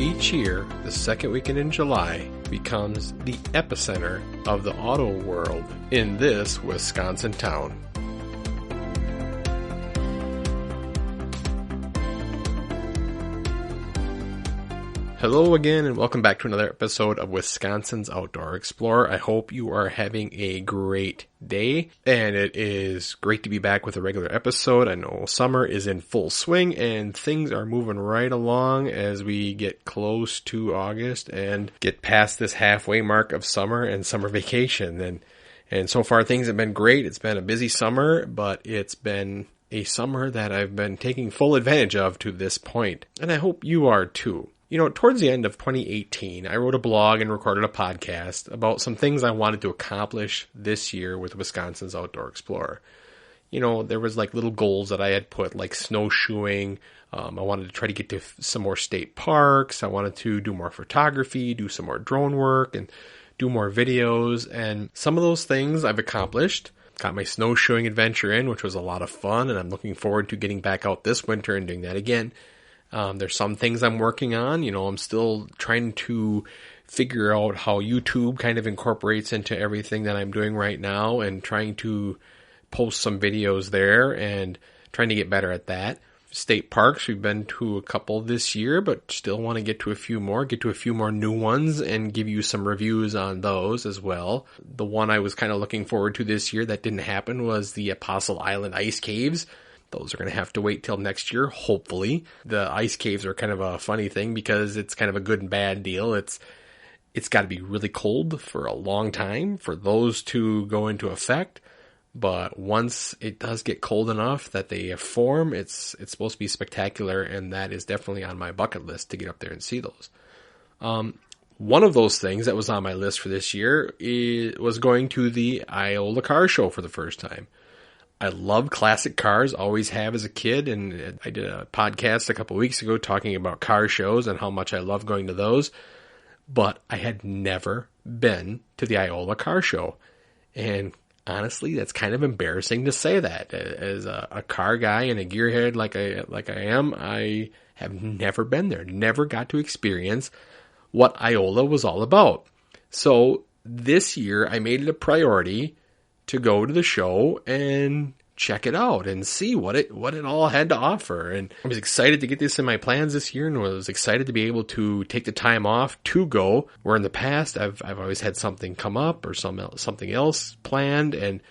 Each year, the second weekend in July becomes the epicenter of the auto world in this Wisconsin town. Hello again, and welcome back to another episode of Wisconsin's Outdoor Explorer. I hope you are having a great day, and it is great to be back with a regular episode. I know summer is in full swing, and things are moving right along as we get close to August and get past this halfway mark of summer and summer vacation. And so far things have been great. It's been a busy summer, but it's been a summer that I've been taking full advantage of to this point, and I hope you are too. You know, towards the end of 2018, I wrote a blog and recorded a podcast about some things I wanted to accomplish this year with Wisconsin's Outdoor Explorer. You know, there was like little goals that I had put, like snowshoeing. I wanted to try to get to some more state parks. I wanted to do more photography, do some more drone work, and do more videos. And some of those things I've accomplished. Got my snowshoeing adventure in, which was a lot of fun, and I'm looking forward to getting back out this winter and doing that again. There's some things I'm working on. You know, I'm still trying to figure out how YouTube kind of incorporates into everything that I'm doing right now, and trying to post some videos there and trying to get better at that. State parks, we've been to a couple this year, but still want to get to a few more new ones and give you some reviews on those as well. The one I was kind of looking forward to this year that didn't happen was the Apostle Island Ice Caves. Those are going to have to wait till next year, hopefully. The ice caves are kind of a funny thing because it's kind of a good and bad deal. It's got to be really cold for a long time for those to go into effect. But once it does get cold enough that they form, it's supposed to be spectacular, and that is definitely on my bucket list to get up there and see those. One of those things that was on my list for this year was going to the Iola Car show for the first time. I love classic cars, always have as a kid, and I did a podcast a couple weeks ago talking about car shows and how much I love going to those, but I had never been to the Iola Car show, and honestly, that's kind of embarrassing to say that. As a car guy and a gearhead like I am, I have never been there, never got to experience what Iola was all about. So this year, I made it a priority to go to the show and check it out and see what it all had to offer. And I was excited to get this in my plans this year, and was excited to be able to take the time off to go, where in the past I've always had something come up or something else planned. And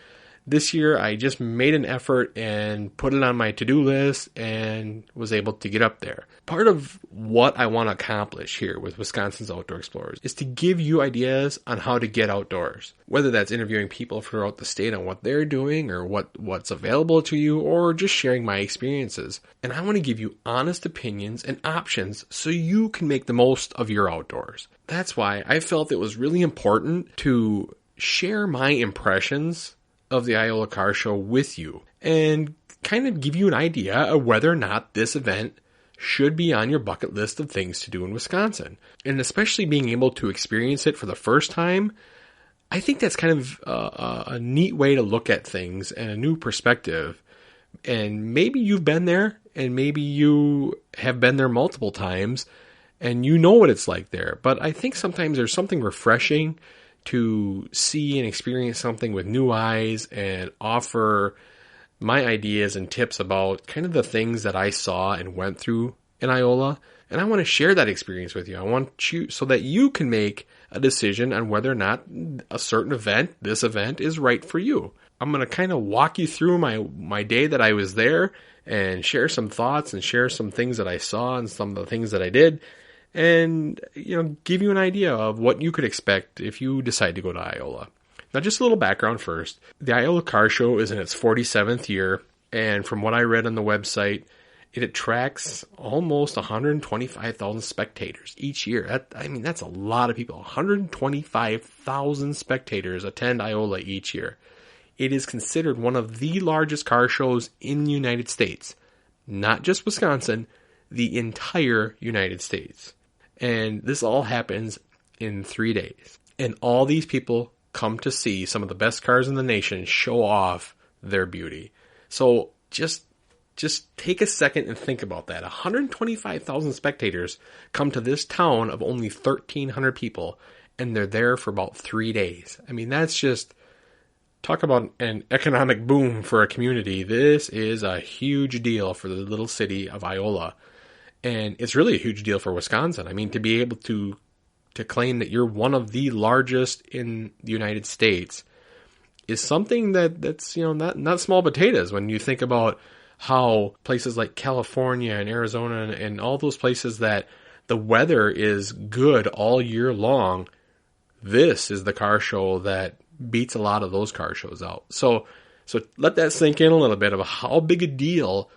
this year I just made an effort and put it on my to-do list and was able to get up there. Part of what I want to accomplish here with Wisconsin's Outdoor Explorers is to give you ideas on how to get outdoors. Whether that's interviewing people throughout the state on what they're doing or what's available to you, or just sharing my experiences. And I want to give you honest opinions and options so you can make the most of your outdoors. That's why I felt it was really important to share my impressions of the Iola Car Show with you and kind of give you an idea of whether or not this event should be on your bucket list of things to do in Wisconsin. And especially being able to experience it for the first time, I think that's kind of a neat way to look at things and a new perspective. And maybe you've been there, and maybe you have been there multiple times, and you know what it's like there. But I think sometimes there's something refreshing to see and experience something with new eyes and offer my ideas and tips about kind of the things that I saw and went through in Iola. And I want to share that experience with you. I want you so that you can make a decision on whether or not a certain event, this event, is right for you. I'm going to kind of walk you through my day that I was there and share some thoughts and share some things that I saw and some of the things that I did. And, you know, give you an idea of what you could expect if you decide to go to Iola. Now, just a little background first. The Iola Car Show is in its 47th year, and from what I read on the website, it attracts almost 125,000 spectators each year. That's a lot of people. 125,000 spectators attend Iola each year. It is considered one of the largest car shows in the United States. Not just Wisconsin, the entire United States. And this all happens in 3 days. And all these people come to see some of the best cars in the nation show off their beauty. So just Just take a second and think about that. 125,000 spectators come to this town of only 1,300 people, and they're there for about 3 days. I mean, that's just, talk about an economic boom for a community. This is a huge deal for the little city of Iola. And it's really a huge deal for Wisconsin. I mean, to be able to claim that you're one of the largest in the United States is something that's, not small potatoes when you think about how places like California and Arizona and all those places that the weather is good all year long. This is the car show that beats a lot of those car shows out. So let that sink in a little bit of how big a deal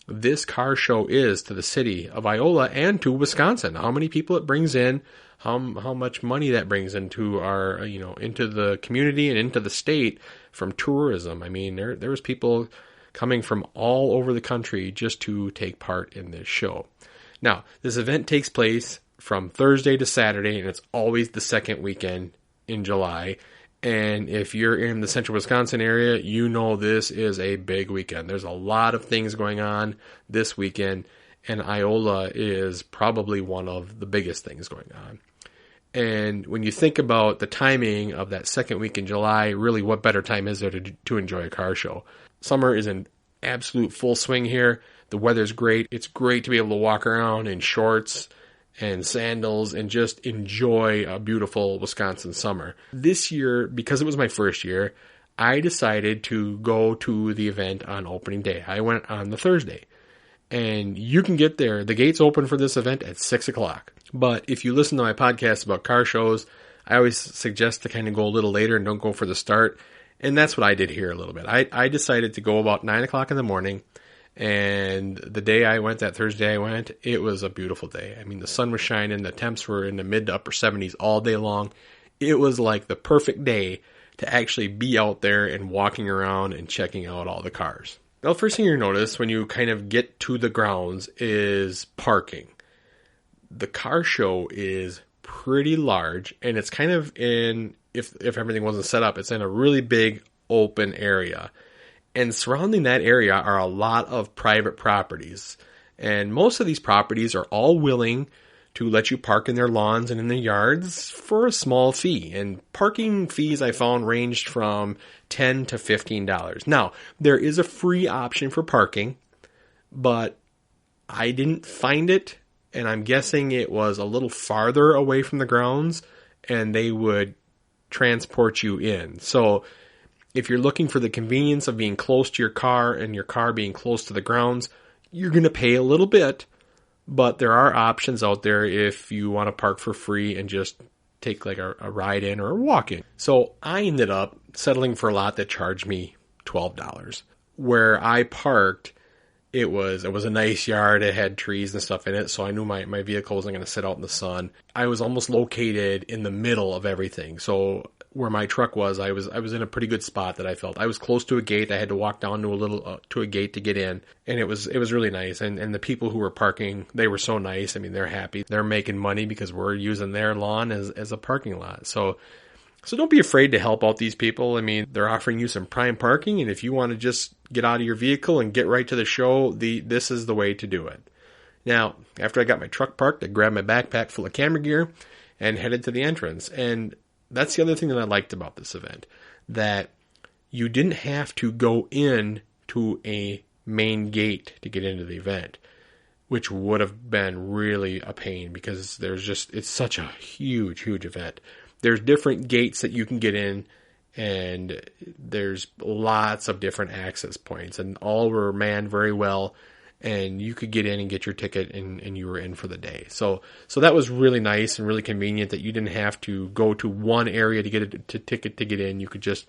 this car show is to the city of Iola and to Wisconsin. How many people it brings in, how much money that brings into our, into the community and into the state from tourism. I mean, there was people coming from all over the country just to take part in this show. Now, this event takes place from Thursday to Saturday, and it's always the second weekend in July. And if you're in the central Wisconsin area, this is a big weekend. There's a lot of things going on this weekend, and Iola is probably one of the biggest things going on. And when you think about the timing of that second week in July, really what better time is there to enjoy a car show? Summer is in absolute full swing here. The weather's great. It's great to be able to walk around in shorts and sandals and just enjoy a beautiful Wisconsin summer. This year, because it was my first year, I decided to go to the event on opening day. I went on the Thursday. And you can get there. The gates open for this event at 6 o'clock. But if you listen to my podcast about car shows, I always suggest to kind of go a little later and don't go for the start. And that's what I did here a little bit. I decided to go about 9 o'clock in the morning. And the day I went, that Thursday I went, it was a beautiful day. I mean, the sun was shining. The temps were in the mid to upper 70s all day long. It was like the perfect day to actually be out there and walking around and checking out all the cars. Now, the first thing you notice when you kind of get to the grounds is parking. The car show is pretty large, and it's kind of in, if everything wasn't set up, it's in a really big open area. And surrounding that area are a lot of private properties. And most of these properties are all willing to let you park in their lawns and in their yards for a small fee. And parking fees I found ranged from $10 to $15. Now, there is a free option for parking, but I didn't find it. And I'm guessing it was a little farther away from the grounds, and they would transport you in. So if you're looking for the convenience of being close to your car and your car being close to the grounds, you're going to pay a little bit, but there are options out there if you want to park for free and just take like a ride in or a walk in. So I ended up settling for a lot that charged me $12. Where I parked, it was a nice yard. It had trees and stuff in it, so I knew my vehicle wasn't going to sit out in the sun. I was almost located in the middle of everything. So where my truck was, I was in a pretty good spot that I felt. I was close to a gate. I had to walk down to a gate to get in, and it was really nice. And the people who were parking, they were so nice. I mean, they're happy. They're making money because we're using their lawn as a parking lot. So don't be afraid to help out these people. I mean, they're offering you some prime parking, and if you want to just get out of your vehicle and get right to the show, this is the way to do it. Now, after I got my truck parked, I grabbed my backpack full of camera gear and headed to the entrance. And that's the other thing that I liked about this event, that you didn't have to go in to a main gate to get into the event, which would have been really a pain because it's such a huge event. There's different gates that you can get in, and there's lots of different access points, and all were manned very well, and you could get in and get your ticket, and you were in for the day. So that was really nice and really convenient that you didn't have to go to one area to get a ticket to get in. You could just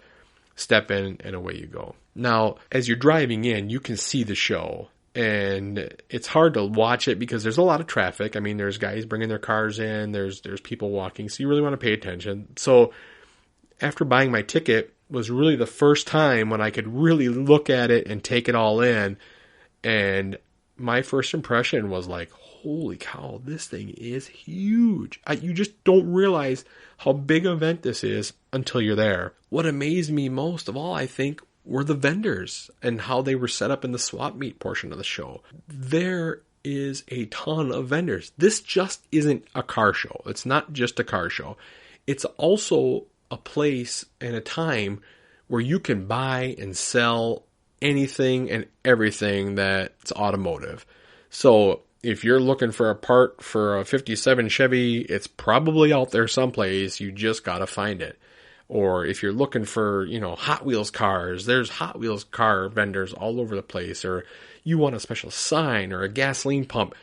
step in, and away you go. Now, as you're driving in, you can see the show, and it's hard to watch it because there's a lot of traffic. I mean, there's guys bringing their cars in, there's people walking, so you really want to pay attention. So after buying my ticket was really the first time when I could really look at it and take it all in. And my first impression was like, holy cow, this thing is huge. You just don't realize how big an event this is until you're there. What amazed me most of all, I think, were the vendors and how they were set up in the swap meet portion of the show. There is a ton of vendors. This just isn't a car show. It's not just a car show. It's also a place and a time where you can buy and sell anything and everything that's automotive. So if you're looking for a part for a 57 Chevy, it's probably out there someplace. You just got to find it. Or if you're looking for, Hot Wheels cars, there's Hot Wheels car vendors all over the place. Or you want a special sign or a gasoline pump,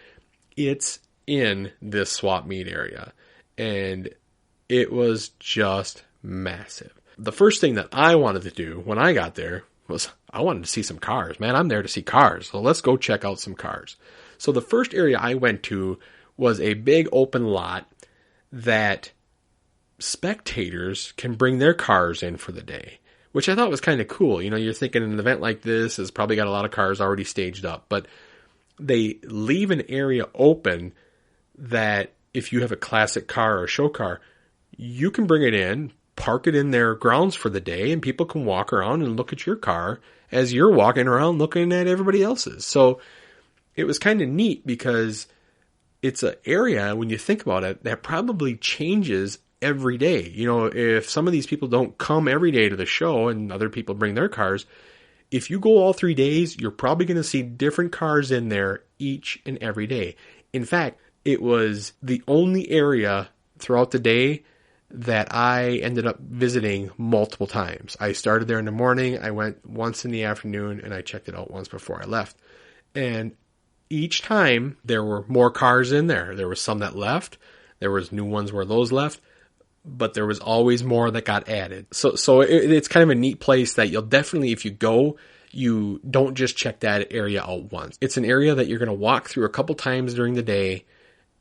it's in this swap meet area. And it was just massive. The first thing that I wanted to do when I got there was I wanted to see some cars. Man, I'm there to see cars. So let's go check out some cars. So the first area I went to was a big open lot that spectators can bring their cars in for the day, which I thought was kind of cool. You're thinking an event like this has probably got a lot of cars already staged up, but they leave an area open that if you have a classic car or a show car, you can bring it in, park it in their grounds for the day, and people can walk around and look at your car as you're walking around looking at everybody else's. So it was kind of neat because it's an area, when you think about it, that probably changes every day. If some of these people don't come every day to the show and other people bring their cars, if you go all 3 days, you're probably going to see different cars in there each and every day. In fact, it was the only area throughout the day that I ended up visiting multiple times. I started there in the morning, I went once in the afternoon, and I checked it out once before I left. And each time there were more cars in there. There was some that left. There was new ones where those left. But there was always more that got added. So it's kind of a neat place that you'll definitely, if you go, you don't just check that area out once. It's an area that you're going to walk through a couple times during the day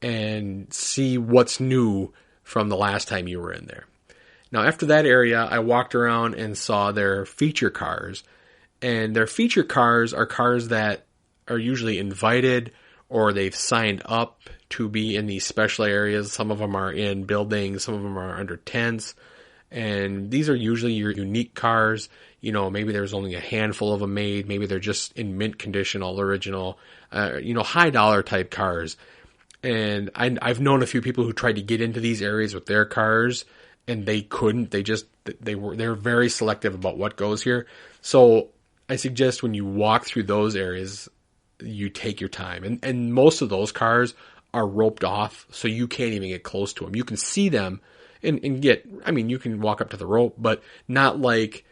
and see what's new from the last time you were in there. Now, after that area, I walked around and saw their feature cars. And their feature cars are cars that are usually invited or they've signed up to be in these special areas. Some of them are in buildings, some of them are under tents. And these are usually your unique cars. Maybe there's only a handful of them made. Maybe they're just in mint condition, all original, high dollar type cars. And I've known a few people who tried to get into these areas with their cars and they couldn't. They're very selective about what goes here. So I suggest when you walk through those areas, you take your time. And most of those cars are roped off, so you can't even get close to them. You can see them and you can walk up to the rope, but not like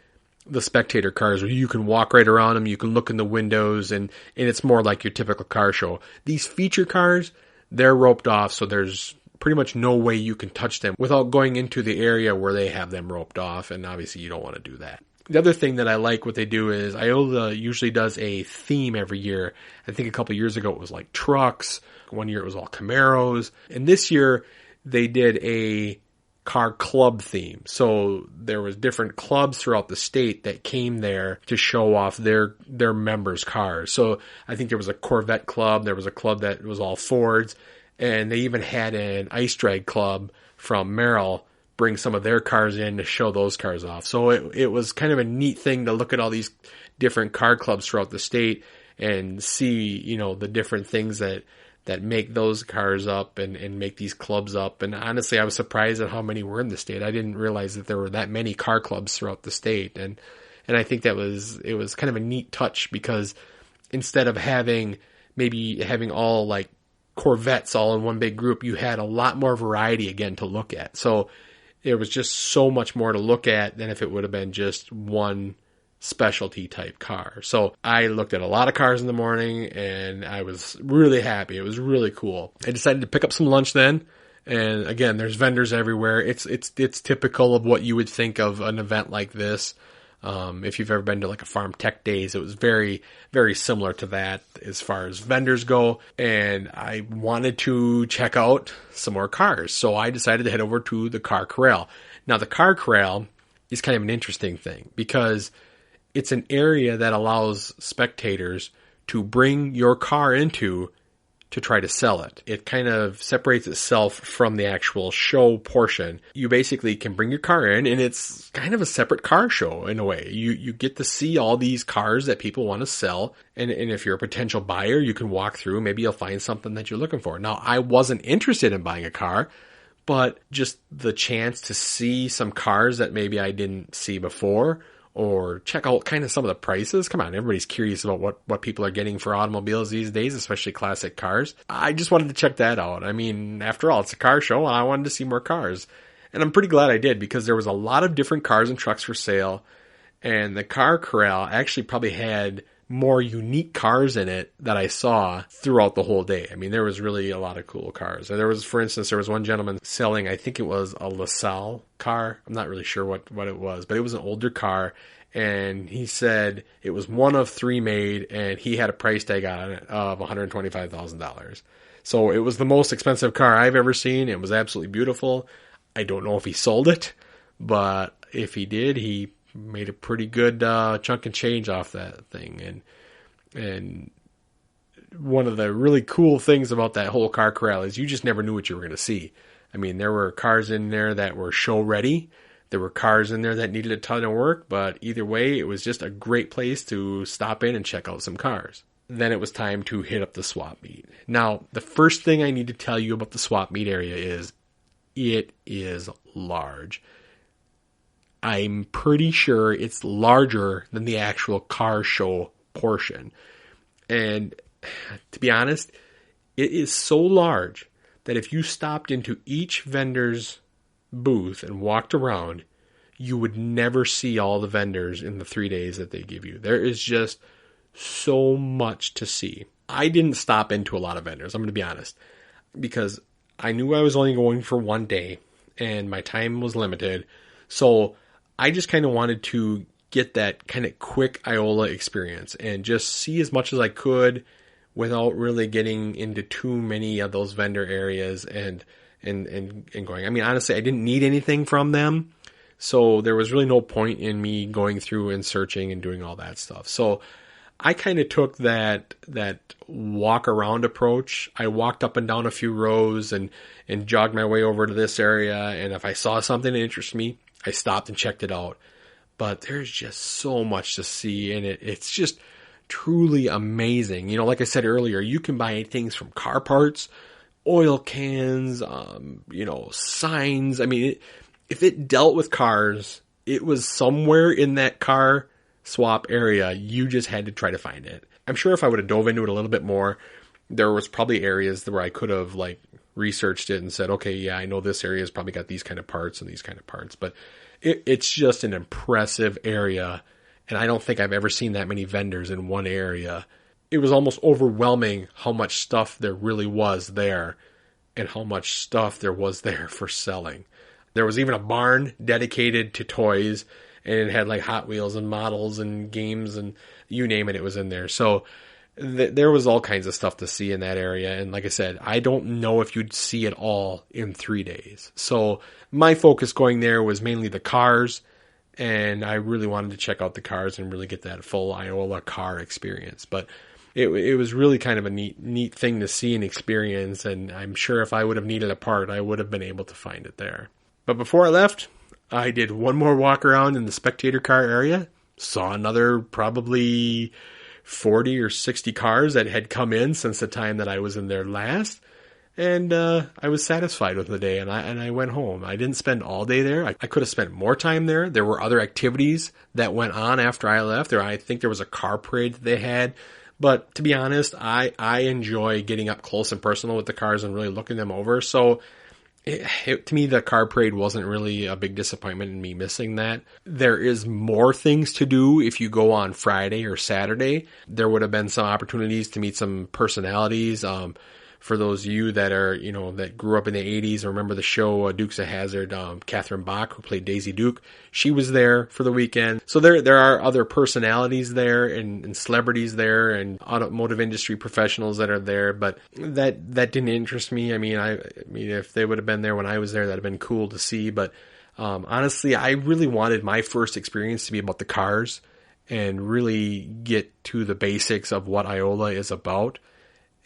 the spectator cars where you can walk right around them, you can look in the windows, and it's more like your typical car show. These feature cars, they're roped off, so there's pretty much no way you can touch them without going into the area where they have them roped off, and obviously you don't want to do that. The other thing that I like what they do is Iola usually does a theme every year. I think a couple years ago it was like trucks. One year it was all Camaros. And this year they did a car club theme. So there was different clubs throughout the state that came there to show off their members' cars. So I think there was a Corvette club. There was a club that was all Fords. And they even had an ice drag club from Merrill bring some of their cars in to show those cars off. So it was kind of a neat thing to look at all these different car clubs throughout the state and see, the different things that make those cars up and make these clubs up. And honestly, I was surprised at how many were in the state. I didn't realize that there were that many car clubs throughout the state. And I think it was kind of a neat touch because instead of having all like Corvettes all in one big group, you had a lot more variety again to look at. So there was just so much more to look at than if it would have been just one specialty type car. So I looked at a lot of cars in the morning and I was really happy. It was really cool. I decided to pick up some lunch then. And again, there's vendors everywhere. It's typical of what you would think of an event like this. If you've ever been to like a Farm Tech Days, it was very, very similar to that as far as vendors go. And I wanted to check out some more cars. So I decided to head over to the Car Corral. Now the Car Corral is kind of an interesting thing because it's an area that allows spectators to bring your car into to try to sell it. It kind of separates itself from the actual show portion. You basically can bring your car in, and it's kind of a separate car show in a way. You get to see all these cars that people want to sell, and if you're a potential buyer, you can walk through. Maybe you'll find something that you're looking for. Now, I wasn't interested in buying a car, but just the chance to see some cars that maybe I didn't see before, or check out kind of some of the prices. Come on, everybody's curious about what people are getting for automobiles these days, especially classic cars. I just wanted to check that out. I mean, after all, it's a car show, and I wanted to see more cars. And I'm pretty glad I did, because there was a lot of different cars and trucks for sale, and the car corral actually probably had more unique cars in it that I saw throughout the whole day. I mean, there was really a lot of cool cars. There was, for instance, there was one gentleman selling, I think it was a LaSalle car. I'm not really sure what it was, but it was an older car. And he said it was one of 3 made, and he had a price tag on it of $125,000. So it was the most expensive car I've ever seen. It was absolutely beautiful. I don't know if he sold it, but if he did, he made a pretty good chunk of change off that thing. And one of the really cool things about that whole car corral is you just never knew what you were going to see. I mean, there were cars in there that were show ready. There were cars in there that needed a ton of work, but either way, it was just a great place to stop in and check out some cars. Then it was time to hit up the swap meet. Now, the first thing I need to tell you about the swap meet area is it is large. I'm pretty sure it's larger than the actual car show portion. And to be honest, it is so large that if you stopped into each vendor's booth and walked around, you would never see all the vendors in the 3 days that they give you. There is just so much to see. I didn't stop into a lot of vendors, I'm going to be honest, because I knew I was only going for one day and my time was limited. So I just kind of wanted to get that kind of quick Iola experience and just see as much as I could without really getting into too many of those vendor areas and going. I mean, honestly, I didn't need anything from them, so there was really no point in me going through and searching and doing all that stuff. So I kind of took that walk around approach. I walked up and down a few rows and jogged my way over to this area, and if I saw something that interested me, I stopped and checked it out. But there's just so much to see, and it's just truly amazing. You know, like I said earlier, you can buy things from car parts, oil cans, signs. I mean, if it dealt with cars, it was somewhere in that car swap area. You just had to try to find it. I'm sure if I would have dove into it a little bit more, there was probably areas where I could have researched it and said, okay, yeah, I know this area has probably got these kind of parts and these kind of parts, but it's just an impressive area. And I don't think I've ever seen that many vendors in one area. It was almost overwhelming how much stuff there really was there and how much stuff there was there for selling. There was even a barn dedicated to toys, and it had Hot Wheels and models and games and you name it, it was in there. So there was all kinds of stuff to see in that area. And like I said, I don't know if you'd see it all in 3 days. So my focus going there was mainly the cars, and I really wanted to check out the cars and really get that full Iola Car experience. But it was really kind of a neat thing to see and experience, and I'm sure if I would have needed a part, I would have been able to find it there. But before I left, I did one more walk around in the spectator car area, saw another probably 40 or 60 cars that had come in since the time that I was in there last. And I was satisfied with the day, and I went home. I didn't spend all day there. I could have spent more time there. There were other activities that went on after I left. I think there was a car parade that they had. But to be honest, I enjoy getting up close and personal with the cars and really looking them over. So to me, the car parade wasn't really a big disappointment in me missing that. There is more things to do if you go on Friday or Saturday. There would have been some opportunities to meet some personalities. For those of you that are, that grew up in the 80s or remember the show Dukes of Hazzard, Catherine Bach, who played Daisy Duke, she was there for the weekend. So there are other personalities there and celebrities there and automotive industry professionals that are there, but that didn't interest me. I mean, if they would have been there when I was there, that'd have been cool to see. But honestly, I really wanted my first experience to be about the cars and really get to the basics of what Iola is about.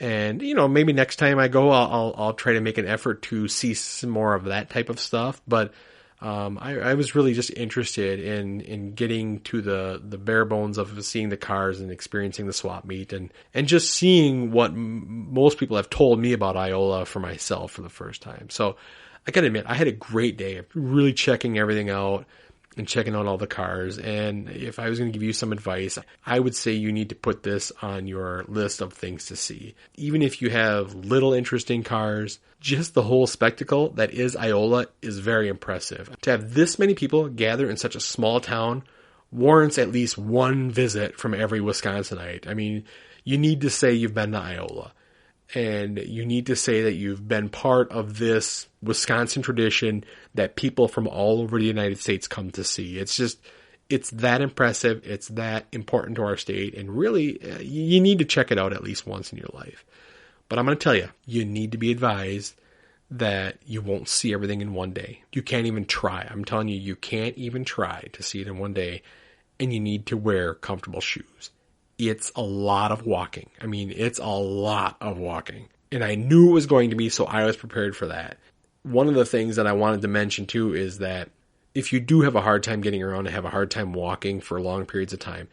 And, maybe next time I go, I'll try to make an effort to see some more of that type of stuff. But I was really just interested in getting to the bare bones of seeing the cars and experiencing the swap meet and just seeing what most people have told me about Iola for myself for the first time. So I gotta admit, I had a great day of really checking everything out and checking out all the cars. And if I was going to give you some advice, I would say you need to put this on your list of things to see. Even if you have little interest in cars, just the whole spectacle that is Iola is very impressive. To have this many people gather in such a small town warrants at least one visit from every Wisconsinite. I mean, you need to say you've been to Iola. And you need to say that you've been part of this Wisconsin tradition that people from all over the United States come to see. It's that impressive. It's that important to our state. And really, you need to check it out at least once in your life. But I'm going to tell you, you need to be advised that you won't see everything in one day. You can't even try. I'm telling you, you can't even try to see it in one day. And you need to wear comfortable shoes. It's a lot of walking. I mean, it's a lot of walking. And I knew it was going to be, so I was prepared for that. One of the things that I wanted to mention too is that if you do have a hard time getting around and have a hard time walking for long periods of time,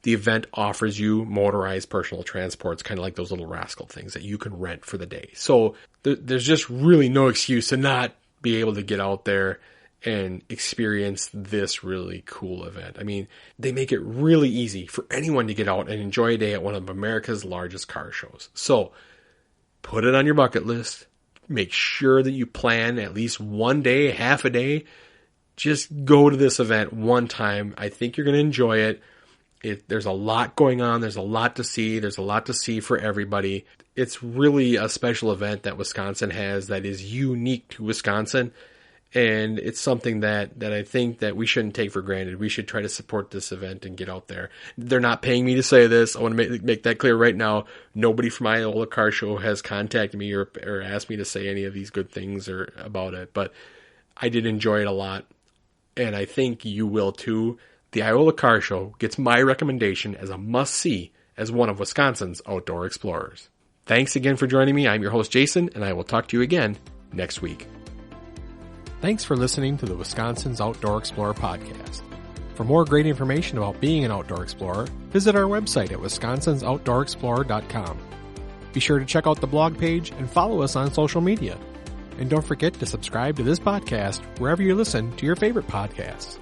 the event offers you motorized personal transports, kind of like those little rascal things that you can rent for the day. So there's just really no excuse to not be able to get out there and experience this really cool event. I mean, they make it really easy for anyone to get out and enjoy a day at one of America's largest car shows. So put it on your bucket list. Make sure that you plan at least one day, half a day. Just go to this event one time. I think you're going to enjoy it. There's a lot going on. There's a lot to see. There's a lot to see for everybody. It's really a special event that Wisconsin has that is unique to Wisconsin. And it's something that I think that we shouldn't take for granted. We should try to support this event and get out there. They're not paying me to say this. I want to make that clear right now. Nobody from Iola Car Show has contacted me or asked me to say any of these good things or about it. But I did enjoy it a lot. And I think you will too. The Iola Car Show gets my recommendation as a must-see as one of Wisconsin's outdoor explorers. Thanks again for joining me. I'm your host, Jason, and I will talk to you again next week. Thanks for listening to the Wisconsin's Outdoor Explorer podcast. For more great information about being an outdoor explorer, visit our website at wisconsinsoutdoorexplorer.com. Be sure to check out the blog page and follow us on social media. And don't forget to subscribe to this podcast wherever you listen to your favorite podcasts.